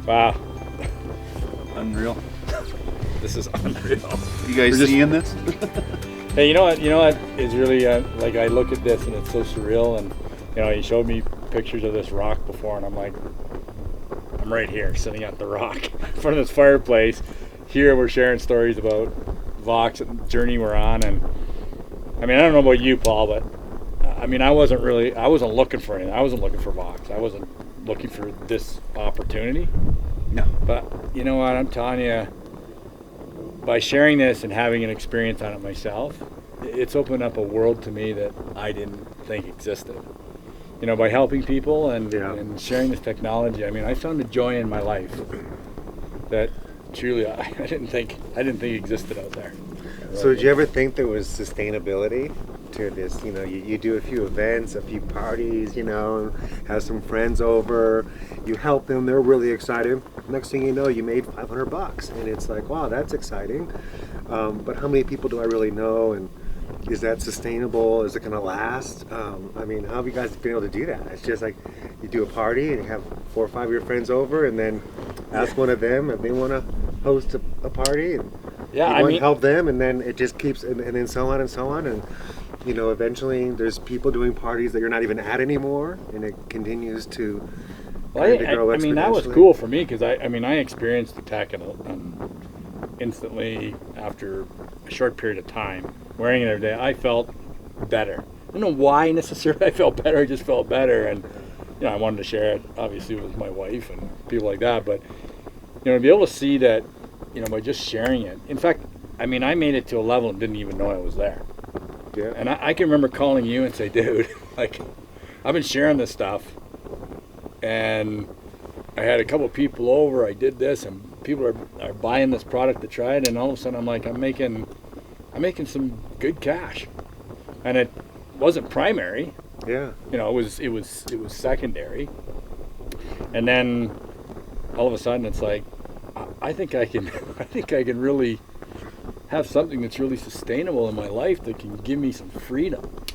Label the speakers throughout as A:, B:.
A: Wow.
B: Unreal.
A: This is unreal.
B: You guys seeing this?
A: Hey, you know what? It's really like I look at this and it's so surreal. And he showed me pictures of this rock before, and I'm like, I'm right here, sitting at the rock in front of this fireplace. Here we're sharing stories about Vox and the journey we're on. And I mean, I don't know about you, Paul, but I mean, I wasn't looking for anything. I wasn't looking for Vox. I wasn't looking for this opportunity.
B: No.
A: But you know what? I'm telling you, by sharing this and having an experience on it myself, it's opened up a world to me that I didn't think existed. By helping people and sharing this technology, I mean, I found a joy in my life that truly I didn't think existed out there.
C: So did you ever think there was sustainability to this? You do a few events, a few parties, have some friends over, you help them, they're really excited. Next thing you know, you made $500, and it's like, wow, that's exciting. But how many people do I really know, and is that sustainable? Is it going to last? I mean, how have you guys been able to do that? It's just like you do a party and you have 4 or 5 of your friends over, and then ask one of them if they want to host a party, and help them, and then it just keeps, and then so on and so on, and eventually there's people doing parties that you're not even at anymore, and it continues to grow exponentially.
A: I mean, that was cool for me because I experienced the tech instantly after a short period of time. Wearing it every day, I felt better. I don't know why necessarily I felt better. I just felt better, and I wanted to share it obviously with my wife and people like that. But to be able to see that, by just sharing it. In fact, I mean, I made it to a level and didn't even know I was there.
C: Yeah.
A: And I can remember calling you and say, dude, like, I've been sharing this stuff, and I had a couple of people over. I did this, and people are buying this product to try it, and all of a sudden I'm like, I'm making some good cash, and it wasn't primary.
C: Yeah.
A: It was secondary, and then all of a sudden it's like, I think I can really have something that's really sustainable in my life that can give me some freedom.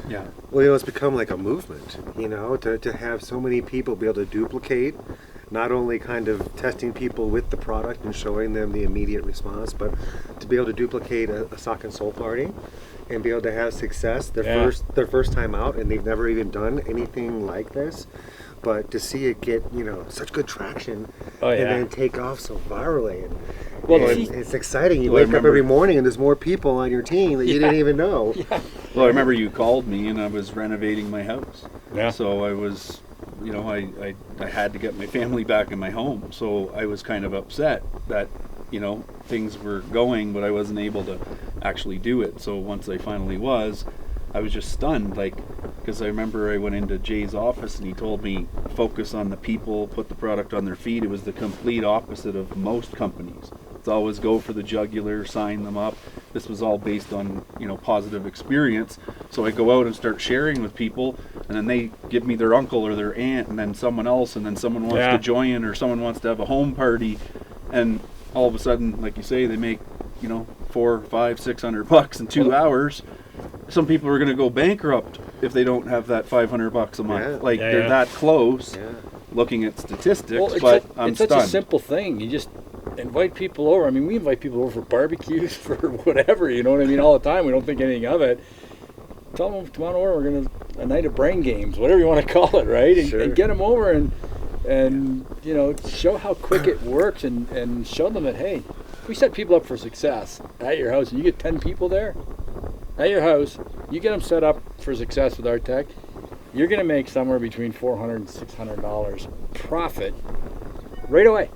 C: Yeah. Well, it's become like a movement, to have so many people be able to duplicate, not only kind of testing people with the product and showing them the immediate response, but to be able to duplicate a sock and soul party and be able to have success their first time out, and they've never even done anything like this. But to see it get, such good traction and then take off so virally. And it's exciting. You wake up every morning and there's more people on your team that you didn't even know.
B: Yeah. Well, I remember you called me and I was renovating my house.
A: Yeah.
B: So I was, I had to get my family back in my home. So I was kind of upset that, things were going, but I wasn't able to actually do it. So once I finally was, I was just stunned, because I remember I went into Jay's office and he told me, focus on the people, put the product on their feet. It was the complete opposite of most companies. It's always go for the jugular, sign them up. This was all based on, positive experience. So I go out and start sharing with people, and then they give me their uncle or their aunt, and then someone else, and then someone wants to join, or someone wants to have a home party, and all of a sudden, like you say, they make, $400, $500, $600 in 2 hours. Some people are going to go bankrupt if they don't have that $500 a month. They're that close. Yeah. Looking at statistics, but I'm stunned.
A: It's such a simple thing. You just invite people over. I mean, we invite people over for barbecues, for whatever. You know what I mean? All the time. We don't think anything of it. Tell them, come on over. We're going to a night of brain games, whatever you want to call it, right? And get them over and show how quick it works, and show them that, hey, if we set people up for success at your house and you get 10 people there at your house, you get them set up for success with our tech, you're going to make somewhere between $400 and $600 profit right away.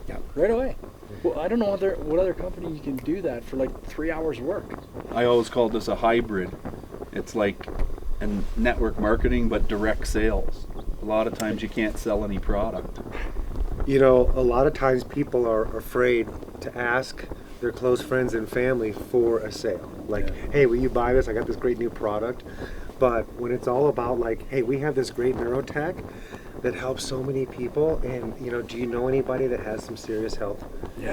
B: Yeah.
A: Right away. Well, I don't know what other company you can do that for like 3 hours work.
B: I always call this a hybrid. It's like a network marketing, but direct sales. A lot of times you can't sell any product.
C: A lot of times people are afraid to ask their close friends and family for a sale. Hey, will you buy this? I got this great new product. But when it's all about hey, we have this great neurotech that helps so many people, and do you know anybody that has some serious health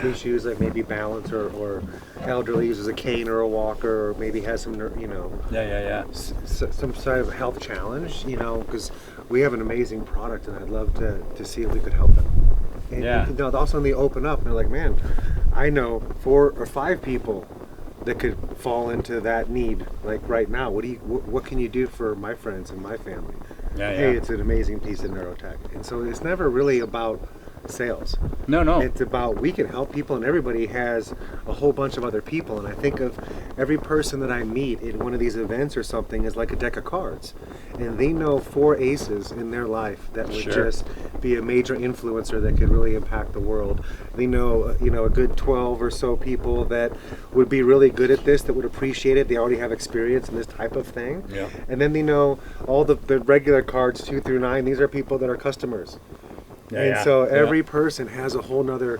C: issues, like maybe balance or elderly, uses a cane or a walker, or maybe has some some sort of health challenge, because we have an amazing product, and I'd love to see if we could help them. And
B: Yeah.
C: you know, all of a sudden they open up and they're like, man, I know 4 or 5 people that could fall into that need. Like right now, what can you do for my friends and my family?
A: Yeah,
C: Hey,
A: yeah.
C: it's an amazing piece of neurotech. And so it's never really about sales.
A: No.
C: It's about we can help people, and everybody has a whole bunch of other people. And I think of every person that I meet in one of these events or something is like a deck of cards, and they know 4 aces in their life that would
A: Sure.
C: just be a major influencer that could really impact the world. They know, you know, a good 12 or so people that would be really good at this, that would appreciate it. They already have experience in this type of thing.
A: Yeah.
C: And then they know all the regular cards 2 through 9. These are people that are customers.
A: Yeah,
C: And
A: yeah.
C: so
A: Yeah.
C: every person has a whole nother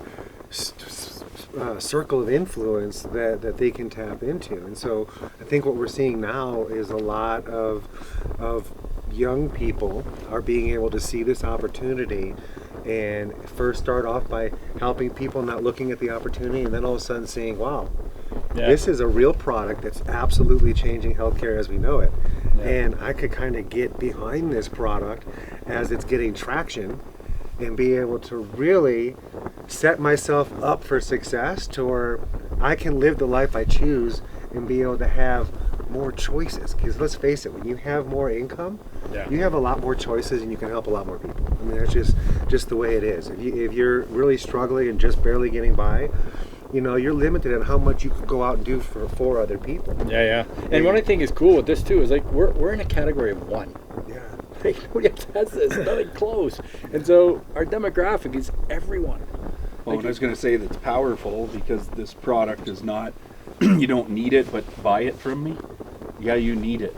C: circle of influence that they can tap into. And so I think what we're seeing now is a lot of young people are being able to see this opportunity and first start off by helping people, not looking at the opportunity, and then all of a sudden saying, wow,
A: Yeah.
C: this is a real product that's absolutely changing healthcare as we know it.
A: Yeah.
C: And I could kind of get behind this product as it's getting traction and be able to really set myself up for success to where I can live the life I choose and be able to have more choices. Because let's face it, when you have more income,
A: Yeah.
C: you have a lot more choices and you can help a lot more people. I mean, that's just the way it is. If you're really struggling and just barely getting by, you know, you're limited on how much you can go out and do for other people.
A: Yeah. And what I think is cool with this too is like we're in a category of 1.
C: Yeah.
A: Like, nobody else has this, nothing close. And so our demographic is everyone.
B: Well, I was going to say that's powerful because this product is not, you don't need it, but buy it from me. Yeah, you need it.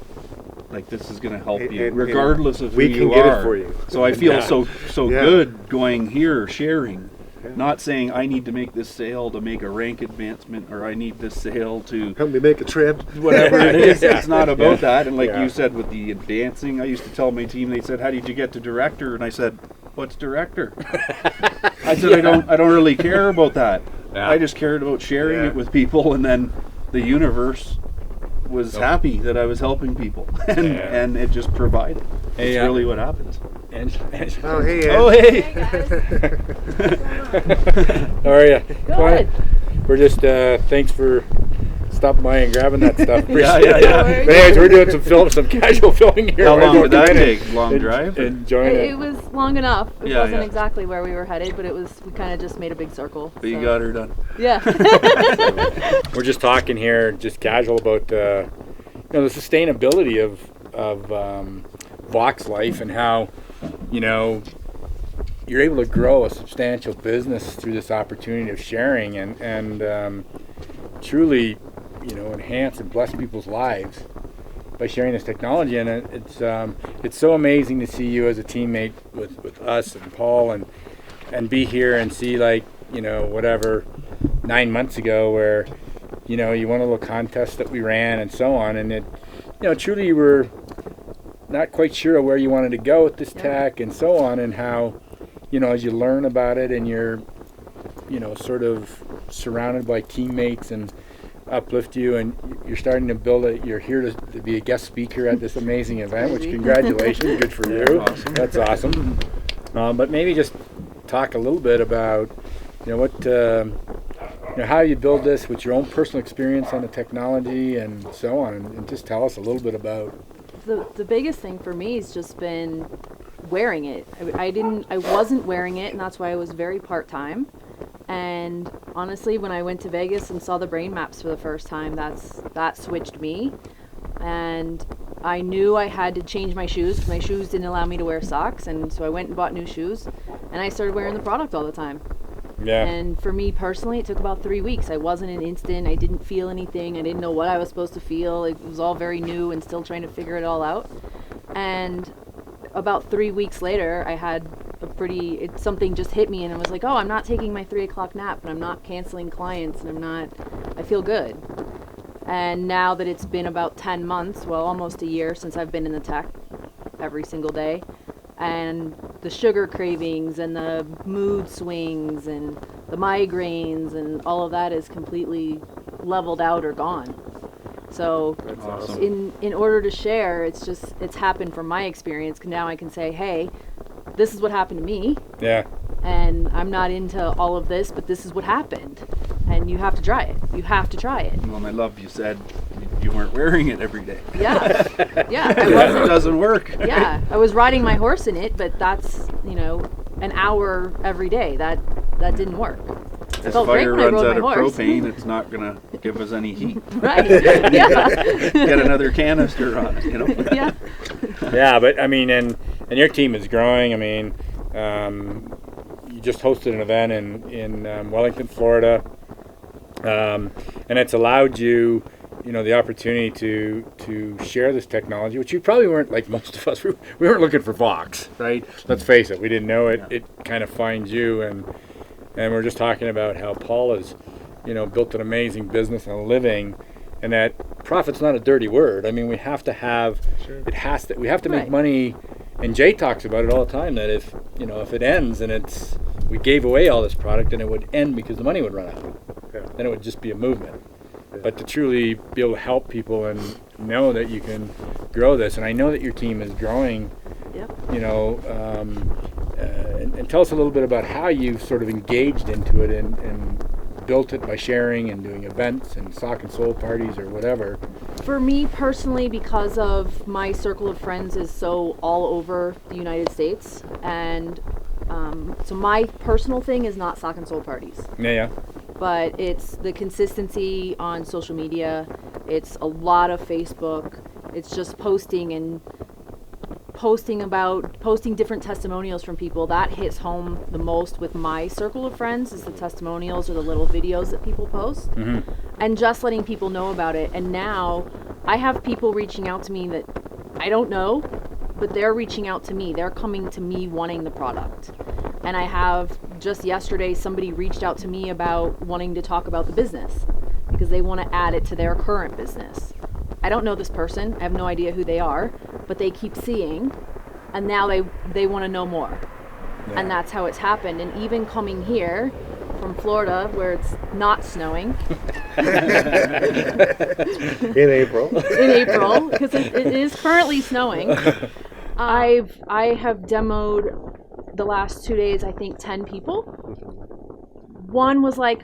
B: Like this is going to help you,
C: And
B: regardless of who
C: we
B: you
C: can get
B: are.
C: it for you.
B: So I feel
A: Yeah.
B: so
C: Yeah.
B: good going here, sharing.
C: Yeah.
B: Not saying I need to make this sale to make a rank advancement, or I need this sale to
C: Help me make a trip.
B: whatever it is.
A: Yeah.
B: It's not about
A: Yeah.
B: that. And like
C: Yeah.
B: you said with the dancing, I used to tell my team, they said, how did you get to director? And I said, what's director? I said, I don't really care about that.
A: Yeah.
B: I just cared about sharing
C: Yeah.
B: it with people, and then the universe was
A: Oh.
B: happy that I was helping people, and,
A: Yeah.
B: and it just provided.
A: Hey,
B: It's really what happens.
A: And
C: Oh, hey, Ed.
B: Oh, hey!
A: how are you?
D: Good.
A: We're just thanks for stopping by and grabbing that stuff. Appreciate
B: yeah,
A: it.
B: yeah.
A: But anyways, we're doing some casual filming here.
B: How
A: We're
B: long
A: doing
B: did that
A: a minute.
B: take? Long drive?
A: Enjoying
D: It
A: it.
D: was long enough. It
B: Yeah,
D: wasn't
B: yeah.
D: exactly where we were headed, but we kind of just made a big circle.
B: But you
D: so-
B: got her done.
D: Yeah.
A: We're just talking here, just casual about the sustainability of Vox Life and how you're able to grow a substantial business through this opportunity of sharing and truly enhance and bless people's lives by sharing this technology. And it's so amazing to see you as a teammate with us and Paul and be here and see 9 months ago where you won a little contest that we ran and so on, and it truly you were not quite sure where you wanted to go with this tech and so on, and how as you learn about it and you're sort of surrounded by teammates and uplift you, and you're starting to build you're here to be a guest speaker at this amazing event, which congratulations, good for you.
B: Awesome.
A: That's awesome. But maybe just talk a little bit about how you build this with your own personal experience on the technology and so on, and just tell us a little bit about.
D: The biggest thing for me has just been wearing it. I wasn't wearing it, and that's why I was very part-time. And honestly, when I went to Vegas and saw the brain maps for the first time, that switched me. And I knew I had to change my shoes because my shoes didn't allow me to wear socks, and so I went and bought new shoes, and I started wearing the product all the time.
A: Yeah.
D: And for me personally, it took about 3 weeks. I wasn't an instant. I didn't feel anything. I didn't know what I was supposed to feel. It was all very new and still trying to figure it all out. And about 3 weeks later, I had something just hit me, and I was like, oh, I'm not taking my 3 o'clock nap, and I'm not canceling clients, and I feel good. And now that it's been about 10 months, well, almost a year since I've been in the tech every single day, and the sugar cravings and the mood swings and the migraines and all of that is completely leveled out or gone. So
C: That's
B: Awesome.
D: in order to share, it's happened from my experience. Now I can say, hey, this is what happened to me.
A: Yeah.
D: and I'm not into all of this, but this is what happened, and you have to try it. You have to try it.
B: Well, and I love you said you weren't wearing it every day.
D: Yeah, yeah. I
B: It
D: wasn't.
B: doesn't work.
D: Yeah, I was riding my horse in it, but that's, you know, an hour every day. That didn't work. It
B: If
D: felt great
B: fire
D: when I
B: runs
D: rode
B: out of
D: my horse.
B: propane, it's not gonna give us any heat.
D: Right. Yeah.
B: Get another canister on it, you know.
D: Yeah.
A: Yeah, but I mean, and your team is growing. I mean, you just hosted an event in Wellington, Florida, and it's allowed you, you know, the opportunity to share this technology, which you probably weren't, like most of us. We weren't looking for Vox, right? Let's face it, we didn't know it. It kind of finds you, and we're just talking about how Paul has, you know, built an amazing business and a living, and that profit's not a dirty word. I mean, we have to have, we have to make
D: Right.
A: money, and Jay talks about it all the time, that if, you know, if it ends and we gave away all this product, and it would end because the money would run out.
C: Yeah.
A: Then it would just be a movement. But to truly be able to help people and know that you can grow this, and I know that your team is growing,
D: Yep.
A: you know, and tell us a little bit about how you've sort of engaged into it and built it by sharing and doing events and sock and soul parties or whatever.
D: For me personally, because of my circle of friends is so all over the United States, and so my personal thing is not sock and soul parties,
A: Yeah.
D: but it's the consistency on social media. It's a lot of Facebook. It's just posting different testimonials from people. That hits home the most with my circle of friends, is the testimonials or the little videos that people post, and just letting people know about it. And now I have people reaching out to me that I don't know, but they're reaching out to me. They're coming to me wanting the product. And I have, just yesterday, somebody reached out to me about wanting to talk about the business because they want to add it to their current business. I don't know this person. I have no idea who they are, but they keep seeing, and now they want to know more.
A: Yeah.
D: And that's how it's happened. And even coming here from Florida, where it's not snowing
C: In April.
D: in April, because it is currently snowing, I have demoed the last 2 days, I think 10 people. One was like,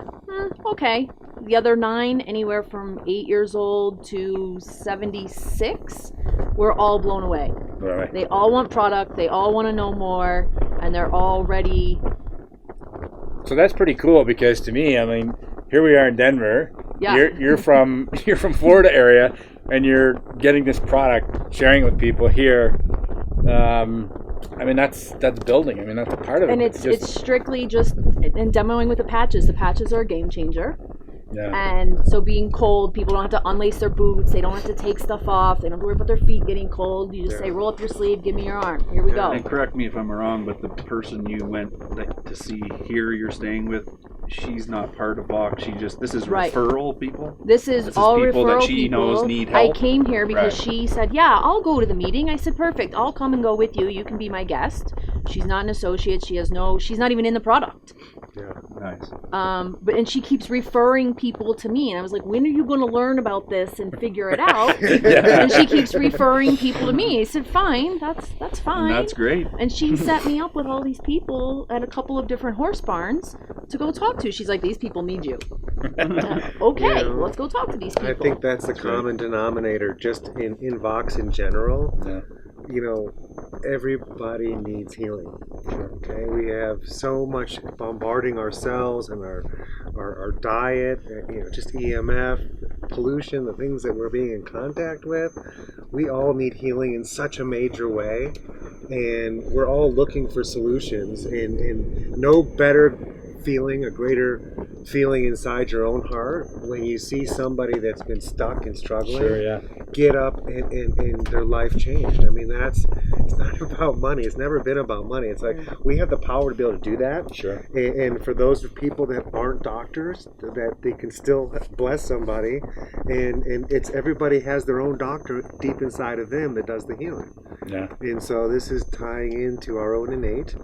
D: okay. The other 9, anywhere from 8 years old to 76, were all blown away.
A: Right.
D: They all want product, they all want to know more, and they're all ready.
A: So that's pretty cool, because to me, I mean, here we are in Denver.
D: Yeah.
A: You're from Florida area, and you're getting this product, sharing it with people here. I mean, that's building. I mean, that's a part of it.
D: And it's strictly just, and demoing with the patches. The patches are a game changer.
A: Yeah.
D: And so being cold, people don't have to unlace their boots. They don't have to take stuff off. They don't have to worry about their feet getting cold. You just say, roll up your sleeve, give me your arm. Here we go.
B: And correct me if I'm wrong, but the person you went to see here, you're staying with, she's not part of Vox. This is
D: Right.
B: referral people.
D: This is all
B: people
D: referral
B: that she
D: people.
B: knows need
D: I
B: help.
D: came here because
B: Right.
D: she said, yeah, I'll go to the meeting. I said, perfect. I'll come and go with you. You can be my guest. She's not an associate. She's not even in the product.
C: Yeah.
B: Nice.
D: And she keeps referring people to me, and I was like, when are you going to learn about this and figure it out? And she keeps referring people to me. I said, fine, that's fine.
B: And that's great.
D: And she set me up with all these people at a couple of different horse barns to go talk to. She's like, these people need you. Okay,
C: Yeah.
D: let's go talk to these people.
C: I think that's the common denominator just in Vox in general.
A: Yeah.
C: You know, everybody needs healing. Okay, we have so much bombarding ourselves and our diet, you know, just EMF, pollution, the things that we're being in contact with. We all need healing in such a major way, and we're all looking for solutions. And no better feeling, a greater feeling inside your own heart when you see somebody that's been stuck and struggling.
A: Sure, yeah.
C: Get up and their life changed. I mean, it's not about money. It's never been about money. It's like we have the power to be able to do that.
A: Sure.
C: And for those people that aren't doctors, that they can still bless somebody. And it's everybody has their own doctor deep inside of them that does the healing.
A: Yeah.
C: And so this is tying into our own innate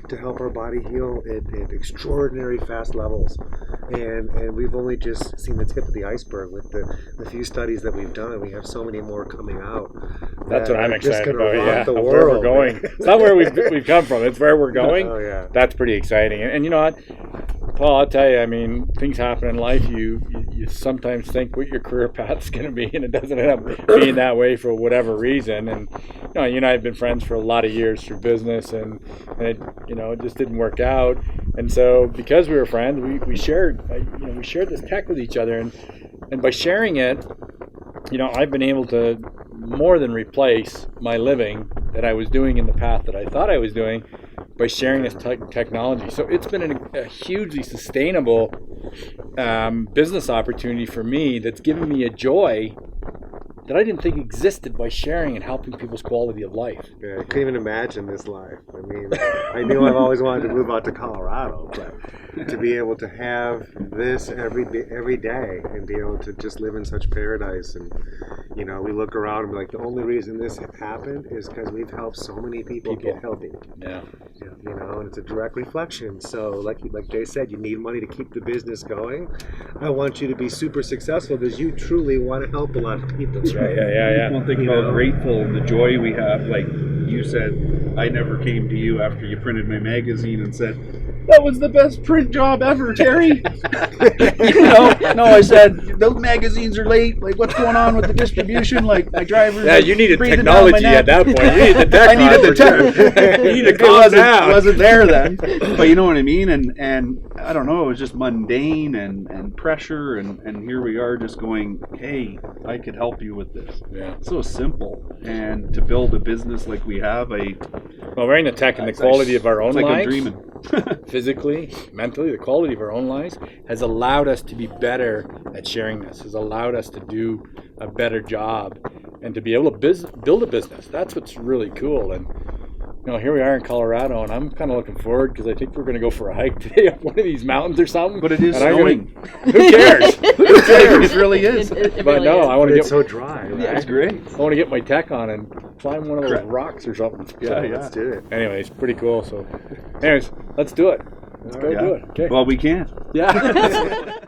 C: to help our body heal at extraordinary extraordinary fast levels. And we've only just seen the tip of the iceberg with the few studies that we've done. We have so many more coming out.
A: That's what I'm
C: are just
A: excited
C: gonna
A: about.
C: rock
A: Yeah,
C: the
A: of where we're
C: world.
A: going. It's not where we've come from. It's where we're going.
C: Oh, yeah.
A: That's pretty exciting. And you know what, Paul? I'll tell you. I mean, things happen in life. You sometimes think what your career path is going to be, and it doesn't end up being that way for whatever reason. And you and I have been friends for a lot of years through business, and it it just didn't work out. And so because we were friends, we shared this tech with each other, and by sharing it, I've been able to more than replace my living that I was doing in the path that I thought I was doing by sharing this technology. So it's been a hugely sustainable business opportunity for me that's given me a joy that I didn't think existed by sharing and helping people's quality of life.
C: Yeah, I couldn't even imagine this life. I mean, I knew I've always wanted to move out to Colorado, but to be able to have this every day and be able to just live in such paradise, and we look around and be like, the only reason this happened is because we've helped so many people get healthy.
A: Yeah.
C: And it's a direct reflection. So, like Jay said, you need money to keep the business going. I want you to be super successful because you truly want to help a lot of people.
A: Yeah.
B: One thing about grateful and the joy we have, like you said, I never came to you after you printed my magazine and said, that was the best print job ever, Terry. No, I said, those magazines are late. Like, what's going on with the distribution? Like, my drivers.
A: Yeah, you needed technology at that point. You needed the tech.
B: I needed the tech.
A: You needed to calm down.
B: It wasn't there then. But you know what I mean? And I don't know, it was just mundane and pressure. And here we are just going, hey, I could help you with this.
A: Yeah.
B: So simple. And to build a business like we have,
A: well, we're in the tech and the quality of our own
B: it's like
A: lives.
B: I'm dreaming.
A: Physically, mentally, the quality of our own lives has allowed us to be better at sharing this, has allowed us to do a better job and to be able to build a business. That's what's really cool. And here we are in Colorado, and I'm kind of looking forward because I think we're going to go for a hike today up one of these mountains or something.
B: But it is
A: and
B: snowing.
A: Who cares? Who cares?
B: It really is.
D: It
A: But
D: really
A: no,
D: is.
A: I want to
C: It's
A: get
C: so dry, right?
B: Yeah, it's great.
A: I want to get my tech on and climb one of those rocks or something.
B: Yeah.
C: Let's do it.
A: Anyway, it's pretty cool. So, anyways, let's do it. Let's go do it. Okay.
B: Well, we can.
A: Yeah.